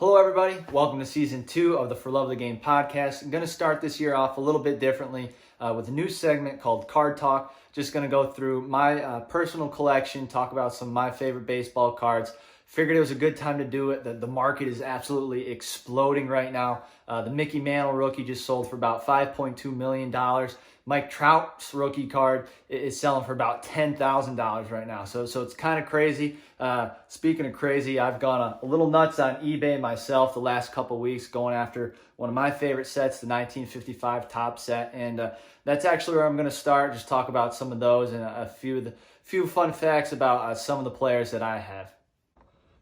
Hello, everybody. Welcome to Season 2 of the For Love of the Game podcast. I'm going to start this year off a little bit differently with a new segment called Card Talk. Just going to go through my personal collection, talk about some of my favorite baseball cards. Figured it was a good time to do it. The market is absolutely exploding right now. The Mickey Mantle rookie just sold for about $5.2 million. Mike Trout's rookie card is selling for about $10,000 right now. So it's kind of crazy. Speaking of crazy, I've gone a little nuts on eBay myself the last couple weeks, going after one of my favorite sets, the 1955 top set. And that's actually where I'm going to start, just talk about some of those and a few fun facts about some of the players that I have.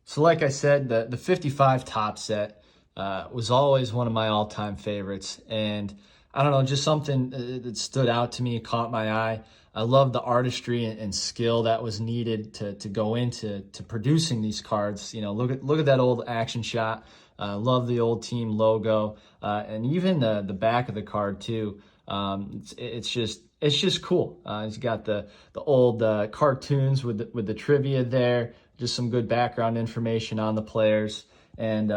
So like I said, the 55 top set was always one of my all-time favorites. And I don't know, just something that stood out to me, caught my eye. I love the artistry and skill that was needed to go into producing these cards. You know, look at that old action shot. Love the old team logo, and even the back of the card too. It's just cool. It's got the old cartoons with the trivia there. Just some good background information on the players, and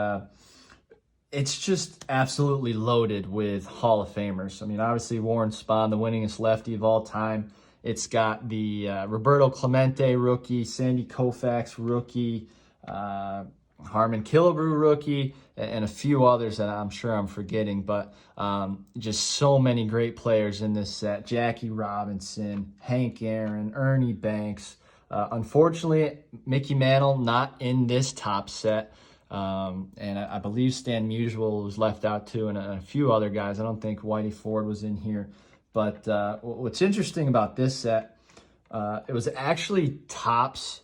it's just absolutely loaded with Hall of Famers. I mean, obviously Warren Spahn, the winningest lefty of all time. It's got the Roberto Clemente rookie, Sandy Koufax rookie, Harmon Killebrew rookie, and a few others that I'm sure I'm forgetting. But just so many great players in this set. Jackie Robinson, Hank Aaron, Ernie Banks. Unfortunately, Mickey Mantle not in this top set. And I believe Stan Musial was left out too, and a few other guys. I don't think Whitey Ford was in here. But what's interesting about this set, it was actually Topps'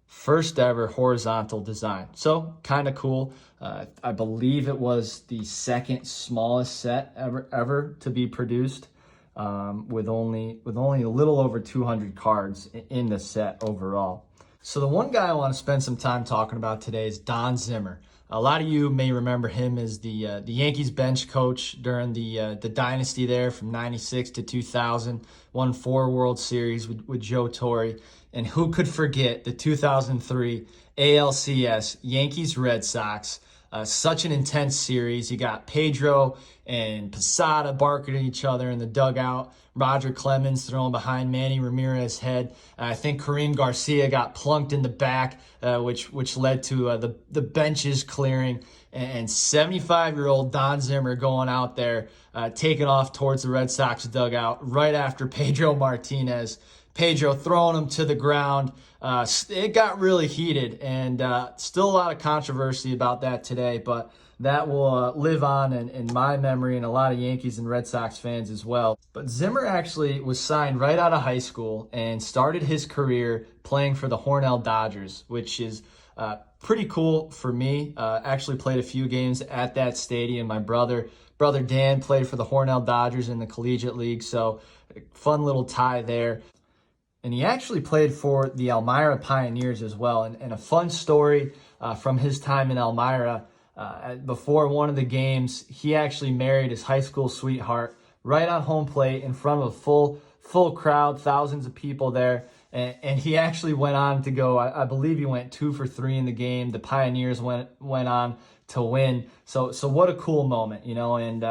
first ever horizontal design. So kind of cool. I believe it was the second smallest set ever to be produced, with only a little over 200 cards in the set overall. So the one guy I want to spend some time talking about today is Don Zimmer. A lot of you may remember him as the Yankees bench coach during the dynasty there from 96 to 2000, won 4 World Series with Joe Torre. And who could forget the 2003 ALCS Yankees-Red Sox? Such an intense series. You got Pedro and Posada barking at each other in the dugout. Roger Clemens throwing behind Manny Ramirez's head. I think Kareem Garcia got plunked in the back, which led to the benches clearing. And 75-year-old Don Zimmer going out there, taking off towards the Red Sox dugout right after Pedro Martinez. Pedro throwing him to the ground. It got really heated, and still a lot of controversy about that today, but that will live on in my memory and a lot of Yankees and Red Sox fans as well. But Zimmer actually was signed right out of high school and started his career playing for the Hornell Dodgers, which is pretty cool for me. Actually played a few games at that stadium. My brother Dan played for the Hornell Dodgers in the Collegiate League, so fun little tie there. And he actually played for the Elmira Pioneers as well. And a fun story from his time in Elmira, before one of the games, he actually married his high school sweetheart right on home plate in front of a full crowd, thousands of people there. And he actually went on to go, I believe he went 2 for 3 in the game. The Pioneers went on to win. So what a cool moment, you know. And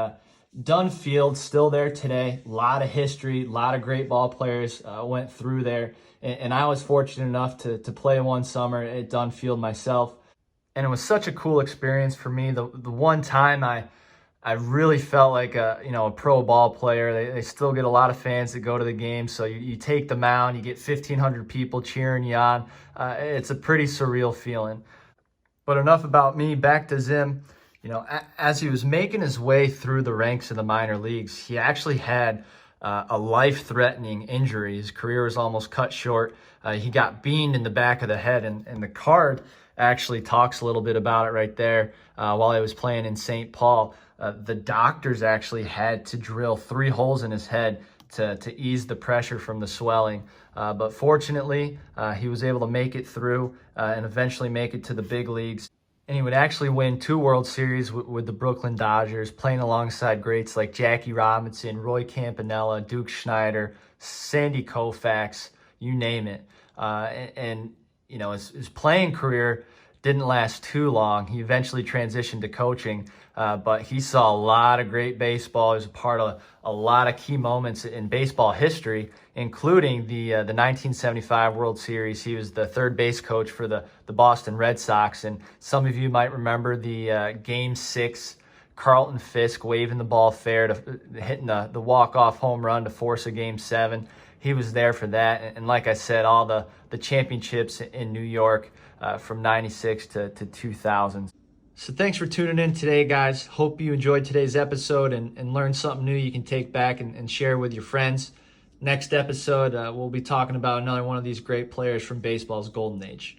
Dunn Field still there today. A lot of history, a lot of great ball players went through there. And I was fortunate enough to play one summer at Dunn Field myself. And it was such a cool experience for me. The one time I really felt like a pro ball player. They still get a lot of fans that go to the game. So you take the mound, you get 1,500 people cheering you on. It's a pretty surreal feeling. But enough about me. Back to Zim. You know, as he was making his way through the ranks of the minor leagues, he actually had a life-threatening injury. His career was almost cut short. He got beamed in the back of the head, and the card actually talks a little bit about it right there. While he was playing in St. Paul, the doctors actually had to drill 3 holes in his head to ease the pressure from the swelling. But fortunately, he was able to make it through and eventually make it to the big leagues. And he would actually win 2 World Series with the Brooklyn Dodgers, playing alongside greats like Jackie Robinson, Roy Campanella, Duke Schneider, Sandy Koufax, you name it. And you know, his playing career didn't last too long. He eventually transitioned to coaching, but he saw a lot of great baseball. He was a part of a lot of key moments in baseball history, including the 1975 World Series. He was the third base coach for the Boston Red Sox, and some of you might remember the Game 6 Carlton Fisk waving the ball fair to hitting the walk-off home run to force a Game 7. He was there for that. And like I said, all the championships in New York from 96 to 2000. So thanks for tuning in today, guys. Hope you enjoyed today's episode and learned something new you can take back and share with your friends. Next episode, we'll be talking about another one of these great players from baseball's golden age.